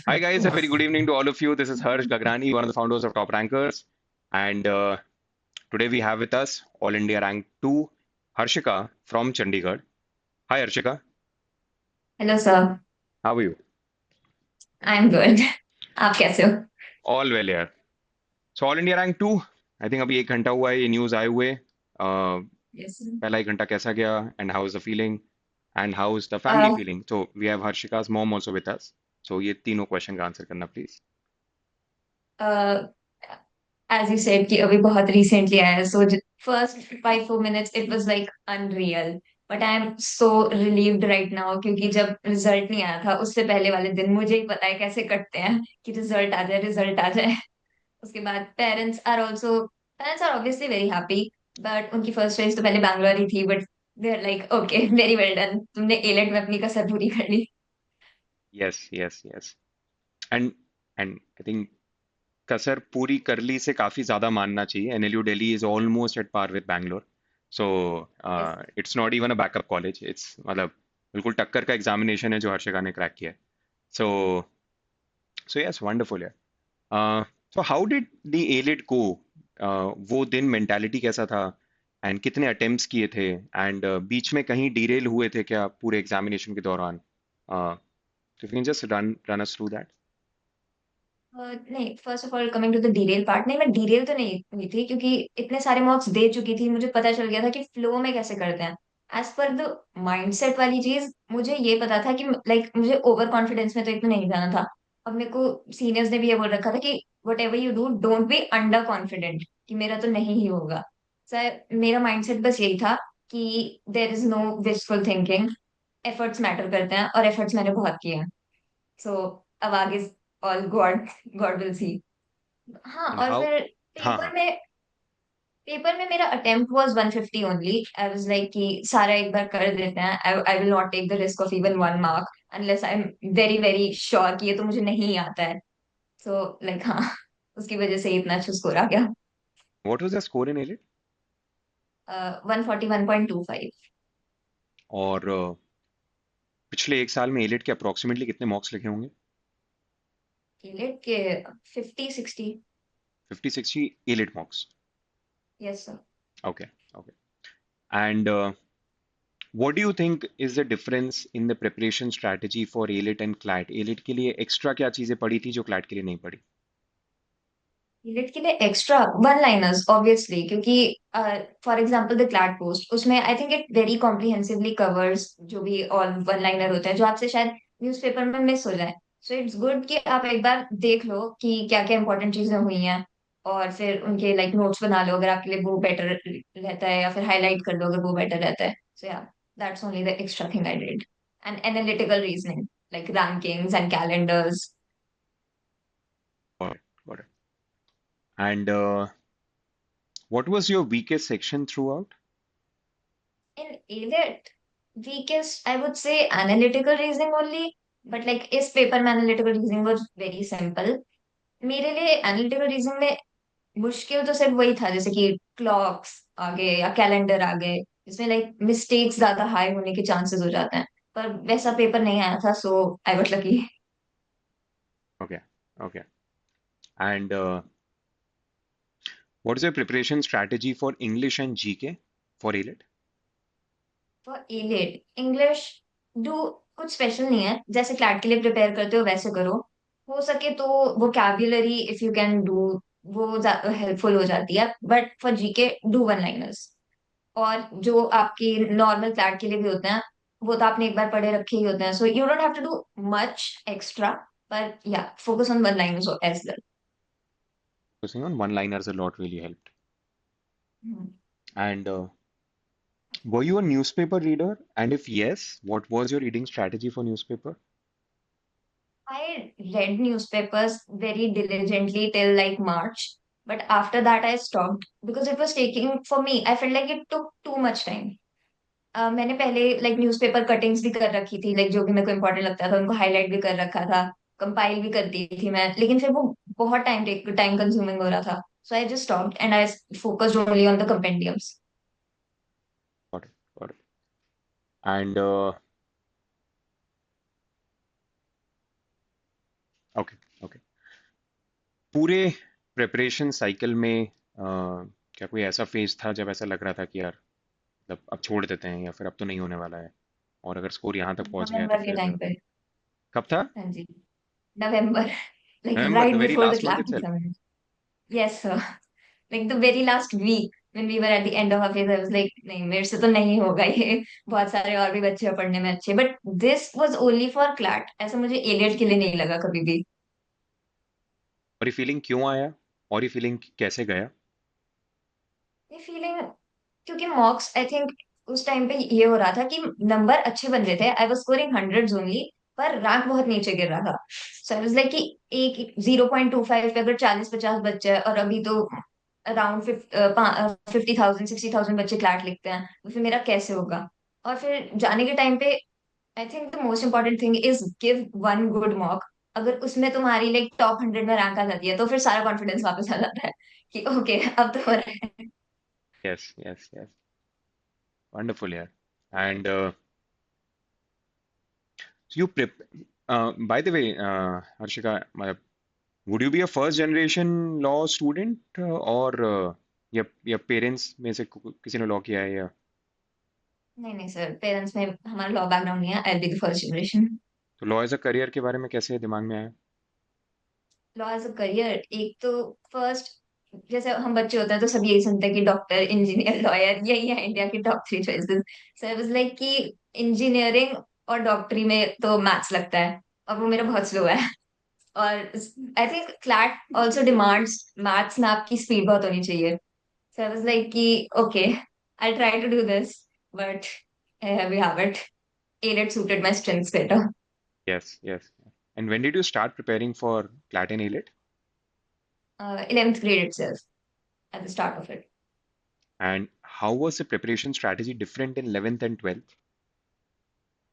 Hi guys, a very good evening to all of you. This is Harsh Gagrani, one of the founders of Top Rankers, and today we have with us All India Rank 2, Harshika from Chandigarh. Hi Harshika, hello sir. how are you? I am good. आप कैसे हो? All well here. So All India Rank 2, I think अभी 1 घंटा हुआ है ये news आए हुए। यस। पहला 1 घंटा कैसा गया and how is the feeling and how is the family feeling? So we have Harshika's mom also with us. So ये तीनों क्वेश्चन का आंसर करना प्लीज। एज यू सेड कि अभी बहुत रिसेंटली आया है, so first 5-4 minutes it was like unreal, but I am so relieved right now क्योंकि जब रिजल्ट नहीं आया था उससे पहले वाले दिन मुझे ही पता है कैसे कटते हैं कि रिजल्ट आ जाए, रिजल्ट आ जाए। उसके बाद parents are obviously very happy, but उनकी फर्स्ट चॉइस तो पहले बैंगलोर ही थी, but they are like okay, very well done, तुमने एलेट में अपनी कसर पूरी कर ली। Yes yes yes and and I think कसर पूरी करली से काफी ज्यादा मानना चाहिए। NLU Delhi is almost at par with Bangalore, so yes. It's not even a backup college, it's मतलब बिल्कुल टक्कर का एग्जामिनेशन है जो हर्षिका ने क्रैक किया है। सो सो यस वंडरफुल है। So how did the AILET go? वो दिन मेंटालिटी कैसा था एंड कितने अटेम्प्ट्स किए थे एंड बीच में कहीं डीरेल हुए थे क्या पूरे एग्जामिनेशन के दौरान? तो you can just run run us through that. नहीं, first of all coming to the derail part, नहीं मैं डीरेल तो नहीं हुई थी क्योंकि इतने सारे मॉक्स दे चुकी थी, मुझे पता चल गया था कि फ्लो में कैसे करते हैं। एज पर द माइंडसेट वाली चीज मुझे ये पता था कि लाइक मुझे ओवर कॉन्फिडेंस में तो इतना नहीं जाना था। अब मेरे को सीनियर्स ने भी ये बोल रखा था कि what ever you do don't be under confident, कि मेरा तो नहीं ही होगा। सर मेरा माइंडसेट बस यही था कि there is no wishful thinking, efforts matter करते हैं और एफर्ट्स मैंने बहुत किए हैं। सो अब आगे all God, God will see. हाँ, एंड और हाउ? फिर हाँ पेपर हाँ। में पेपर में मेरा attempt was 150 only. I was like कि सारा एक बार कर देते हैं, I will not take the risk of even 1 mark unless I am very very sure कि ये तो मुझे नहीं आता है। सो लाइक हाँ, उसकी वजह से इतना अच्छा स्कोर आ गया। What was the score in elite? 141.25। और पिछले 1 साल में एलिट के अप्रोक्सीमेटली कितने मॉक्स लिखे होंगे? एलिट के 50-60। 50-60 elite मॉक्स? Yes sir. Okay okay. And what do you think is the difference in the preparation strategy for elite and CLAT? Elite के लिए एक्स्ट्रा क्या चीजें पड़ी थी जो क्लैट के लिए नहीं पड़ी? पीरियड के लिए एक्स्ट्रा वन लाइनर्स ऑब्वियसली, क्योंकि for example the CLAT post, उसमें I think it very comprehensively covers जो भी ऑल वन लाइनर होते हैं जो आपसे शायद न्यूज़पेपर में मिस हो जाए। सो इट्स गुड कि आप एक बार देख लो कि क्या क्या इंपॉर्टेंट चीजें हुई हैं, और फिर उनके लाइक नोट्स बना लो अगर आपके लिए वो बेटर रहता है, या फिर हाईलाइट कर लो अगर वो बेटर रहता है। सो या, that's only the extra thing I did. And analytical reasoning like rankings and calendars. Got it. And what was your weakest section throughout? In ALET, weakest, I would say analytical reasoning only. But like इस paper में analytical reasoning was very simple. मेरे लिए analytical reasoning में मुश्किल तो सिर्फ वही था, जैसे कि क्लॉक्स आ गए या कैलेंडर आ गए, जिसमें लाइक मिस्टेक्स ज्यादा हाई होने के चांसेस हो जाते हैं। पर वैसा पेपर नहीं आया था, so I was lucky. Okay, okay. And what is your preparation strategy for English and GK for ALET? For AILET English, do कुछ स्पेशल नहीं है, जैसे क्लैट के लिए प्रिपेयर करते हो वैसे करो। हो सके तो vocabulary if you can do, वो हेल्पफुल हो जाती है, but for GK do one liners. और जो आपकी नॉर्मल क्लैट के लिए भी होते हैं वो तो आपने एक बार पढ़े रखे ही होते हैं, so you don't have to do much extra, पर या focus on one liners as Focusing on one-liners a lot really helped. Well. And were you a newspaper reader? And if yes, what was your reading strategy for newspaper? I read newspapers very diligently till like March, but after that I stopped because it was taking, for me, I felt like it took too much time. मैंने पहले like newspaper cuttings भी कर रखी थी, like जो भी मेरे को इम्पोर्टेंट लगता था उनको हाईलाइट भी कर रखा था, कंपाइल भी करती थी मैं, लेकिन फिर वो बहुत टाइम कंज्यूमिंग हो रहा था। So I just stopped and I focused only on the compendiums. Got it, got it. And okay okay. पूरे प्रिपरेशन साइकिल में क्या कोई ऐसा फेज था जब ऐसा लग रहा था कि यार मतलब अब छोड़ देते हैं या फिर अब तो नहीं होने वाला है, और अगर स्कोर यहाँ तक पहुंच गया है तो नवंबर के फिर टाइम पे। कब था? हाँ जी, November, like November, the right very before the last month class itself? Exam. Yes sir, like the very last week when we were at the end of our phase, I was like नहीं, मेरे से तो नहीं होगा ये। बहुत सारे और भी बच्चे हैं पढ़ने में अच्छे, but this was only for CLAT, ऐसा मुझे एलियट के लिए नहीं लगा कभी भी। और ये फीलिंग क्यों आया, और ये फीलिंग कैसे गया? ये फीलिंग, क्योंकि मॉक्स आई थिंक उस टाइम पे ये हो रहा था कि नंबर अच्छे बन रहे थे, I was scoring hundreds only, पर रैंक बहुत नीचे गिर रहा था। सो आई वाज लाइक कि एक 0.25 पे अगर 40-50 बच्चे हैं, और अभी तो अराउंड 50,000 60,000 बच्चे क्लैट लिखते हैं, तो फिर मेरा कैसे होगा। और फिर जाने के टाइम पे I think the most important thing is give one good mock. अगर उसमें तुम्हारी लाइक टॉप 100 में रैंक आ जाती है, तो फिर सारा कॉन्फिडेंस वापस आ जाता है कि ओके अब तो हो रहा है। यस यस यस, वंडरफुल यार। And you prep by the way, Harshika, मतलब would you be a first generation law student, और या पेरेंट्स में से किसी ने लॉ किया है या? नहीं नहीं सर, पेरेंट्स में हमारा लॉ बैकग्राउंड नहीं है, आई बी द फर्स्ट जनरेशन। तो लॉ एज अ करियर के बारे में कैसे दिमाग में आया? लॉ एज अ करियर, एक तो फर्स्ट, जैसे हम बच्चे होते हैं तो सब यही सुनते हैं कि डॉक्टर, इंजीनियर, लॉयर, यही है इंडिया की top 3 choices. So I was like कि इंजीनियरिंग और डॉक्टरी में तो मैथ्स लगता है, और वो मेरा बहुत स्लो है। और I think CLAT also demands maths में आपकी स्पीड बहुत होनी चाहिए। सो आई वाज लाइक कि okay, I try to do this, but we have it, it suited my strengths better. Yes, yes. And when did you start preparing for CLAT and AILET? 11th grade itself, at the start of it. And how was the preparation strategy different in 11th and 12th?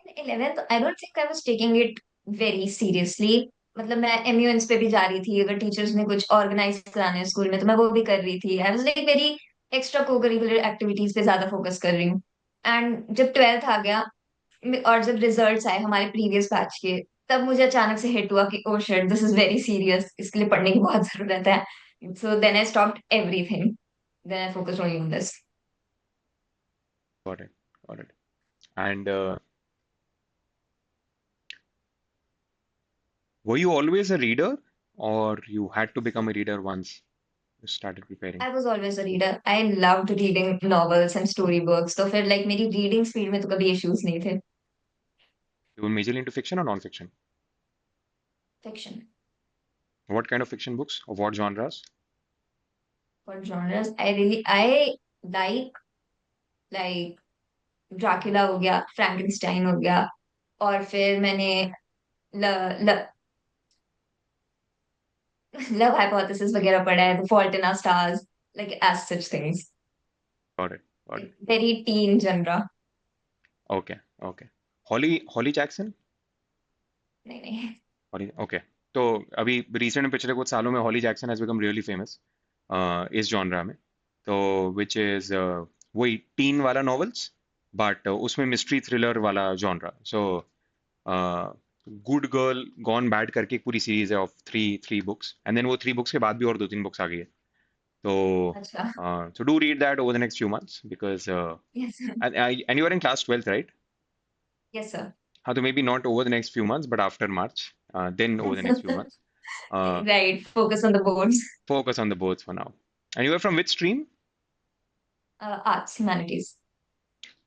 In 11th, I don't think I was taking it very seriously. मतलब मैं MUNs पे भी जा रही थी, अगर teachers ने कुछ ऑर्गेनाइज कराने हैं स्कूल में तो मैं वो भी कर रही थी। I was like very extra cocurricular activities पे ज्यादा फोकस कर रही हूँ। एंड जब 12th आ गया और जब रिजल्ट्स आए हमारे प्रीवियस बैच के, तब मुझे अचानक से हिट हुआ कि oh shit, this is very serious, इसके लिए पढ़ने की बहुत जरूरत है। So then I stopped everything, then I focused only on this. Got it, got it. And were you always a reader, or you had to become a reader once you started preparing? I was always a reader, I loved reading novels and story books, तो फिर like मेरी reading speed में तो कभी issues नहीं थे। You were majorly into fiction or non-fiction? Fiction. What kind of fiction books? Of what genres? For genres I like like Dracula हो गया, फ्रैंकेनस्टाइन हो गया, और फिर मैंने ल, ल, लव हाइपोथेसिस वगैरह पढ़ा है, the fault in our stars, like as such things, Got it, got it. Very teen genre. Okay, okay. Holly Jackson? नहीं नहीं। Holly, okay. तो अभी रिसेंट में पिछले कुछ सालों में Holly Jackson has become really famous इस जॉनरा में। तो विच इज वही टीन वाला नॉवेल्स, बट उसमें मिस्ट्री थ्रिलर वाला genre. So good girl gone bad करके एक पूरी सीरीज है of three three books, and then वो थ्री बुक्स के बाद भी और दो तीन बुक्स आ गई है। तो अच्छा। Do read that over the next few months because yes and you are in class 12th, right? Yes sir. हाँ, तो maybe not over the next few months but after March, then over the next few months right, focus on the boards. focus on the boards for now. And you are from which stream? Arts, humanities.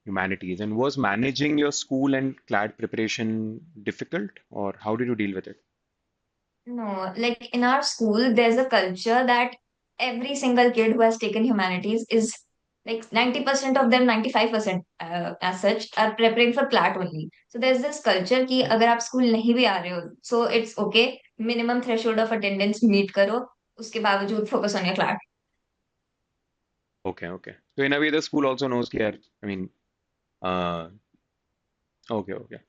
Humanities. And was managing your school and CLAD preparation difficult, or how did you deal with it? No, like in our school, there's a culture that every single kid who has taken humanities is like 90% of them, 95% as such, are preparing for CLAT only. So there's this culture कि अगर आप school नहीं भी आ रहे हो, so it's okay, minimum threshold of attendance meet करो, उसके बावजूद focus on your CLAT. Okay, okay. So in a way, the school also knows कि यार, I mean, okay, okay.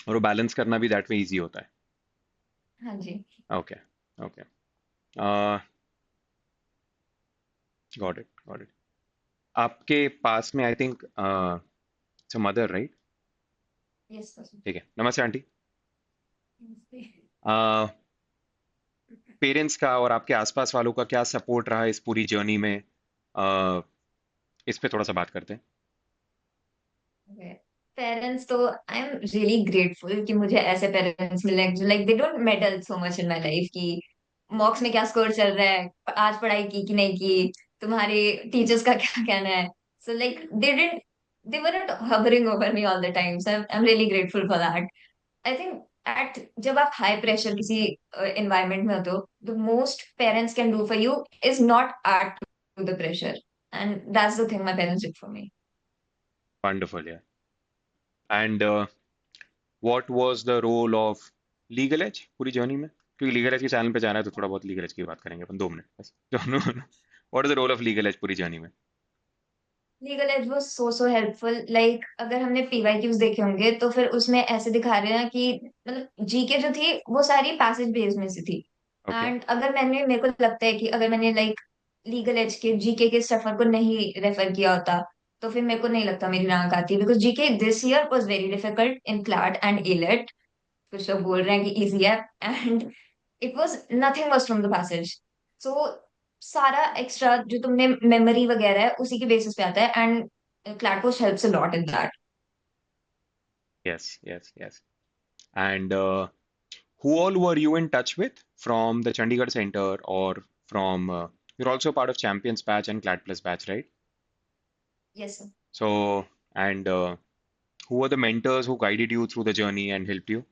और वो बैलेंस करना भी that way easy होता है. हाँ जी। Okay, okay. Uh, got it, got it. आपके पास में I think it's a mother, right? Yes. ठीक है. नमस्ते आंटी. पेरेंट्स का और आपके आसपास वालों का क्या सपोर्ट रहा इस पूरी जर्नी में, इस पे थोड़ा सा बात करते हैं। पेरेंट्स तो आई एम रियली ग्रेटफुल कि मुझे ऐसे पेरेंट्स मिले जो like they don't medal so much in my life कि मॉक्स में क्या स्कोर चल रहा है, आज पढ़ाई की कि नहीं की, तुम्हारे टीचर्स का क्या कहना है। So like they weren't hovering over me all the time, so I'm really grateful for that. I think at जब आप हाई प्रेशर किसी एनवायरनमेंट में होते हो, the most parents can do for you is not add to the pressure, and that's the thing my parents did for me. Wonderful यार। And what was the role of legal edge पूरी journey में, क्योंकि legal as के channel पे जाना है तो थोड़ा बहुत लीगल एज की बात करेंगे अपन 2 मिनट बस। What is the role of legal edge पूरी जर्नी में? Legal edge was so helpful. Like अगर हमने पीवाईक्यूज देखे होंगे तो फिर उसमें ऐसे दिखा रहे हैं कि मतलब जीके जो थी वो सारी पैसेज बेस्ड में से थी। ओके। एंड अगर मेरे को लगता है कि अगर मैंने लाइक लीगल एज के जीके के सफर को नहीं रेफर किया होता तो फिर मेरे को नहीं लगता मेरी रैंक आती, because GK this year was very difficult in CLAT and AILET. कुछ लोग बोल रहे हैं कि इजी है, and it was nothing was from the passage. So सारा एक्स्ट्रा जो तुमने मेमोरी वगैरह है उसी के बेसिस पे आता है, and CLAT post helps a lot in that. Yes yes yes. And who all were you in touch with from the Chandigarh Center or from you're also part of Champions batch and Clad Plus batch, right? Yes So, and who were the mentors who guided you through the journey and helped you?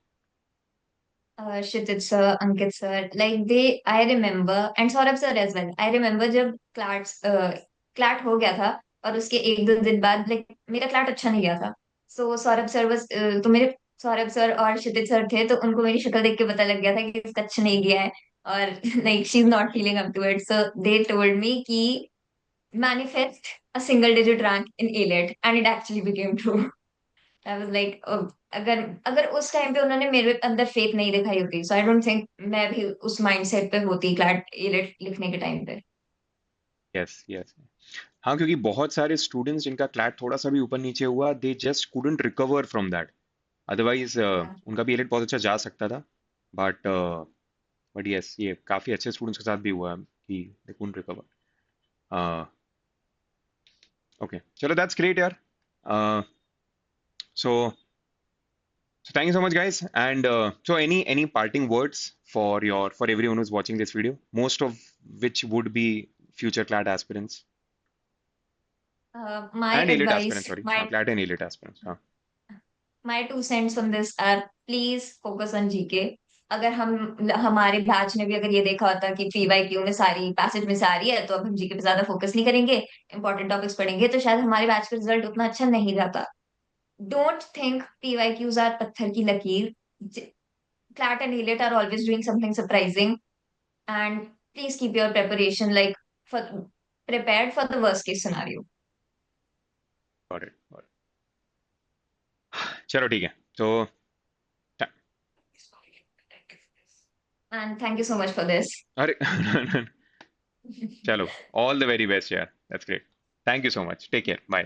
Kshitij sir, Ankit sir, like they I remember, and Saurabh sir as well. I remember जब CLAT हो गया था और उसके एक दो दिन बाद लाइक मेरा क्लैट अच्छा नहीं गया था। सो सौरभ सर बस तो मेरे सौरभ सर और क्षितिज सर थे, तो उनको मेरी शक्ल देख के पता लग गया था कि इसका अच्छा नहीं गया है और like she is not feeling up to it, so they told me कि manifest a single digit rank in ALET, and it actually became true. I was like, अगर अगर उस टाइम पे उन्होंने मेरे अंदर फेथ नहीं दिखाई होती, सो आई डोंट थिंक मैं भी उस माइंडसेट पे होती क्लैट एलेट लिखने के टाइम पे। Yes yes. हाँ, क्योंकि बहुत सारे स्टूडेंट्स जिनका क्लैट थोड़ा सा भी ऊपर नीचे हुआ, they just couldn't recover from that. Otherwise उनका भी एलिट बहुत अच्छा जा सकता था, बट यस, ये काफी अच्छे स्टूडेंट्स के साथ भी हुआ कि दे couldn't रिकवर। ओके, चलो, दैट्स ग्रेट यार। सो So thank you so much, guys. And so any parting words for everyone who's watching this video, most of which would be future CLAT aspirants my and elite advice, aspirants. Sorry, my CLAT and elite aspirants. My two cents on this are please focus on GK. अगर हम हमारे batch ने भी अगर ये देखा होता कि पीवाईक्यू में सारी पैसेज में से आ रही है तो अब हम जीके पे ज्यादा फोकस नहीं करेंगे, इंपॉर्टेंट टॉपिक्स पढ़ेंगे, तो शायद हमारे बैच का रिजल्ट उतना अच्छा नहीं जाता। डोंट थिंक पीवाईक्यूज आर पत्थर की लकीर। Clat and Elite are always doing something surprising, and please keep your preparation like for prepared for the worst case scenario. Got it. Got it. चलो ठीक है। तो And thank you so much for this. अरे चलो, all the very best यार। That's great. Thank you so much. Take care. Bye.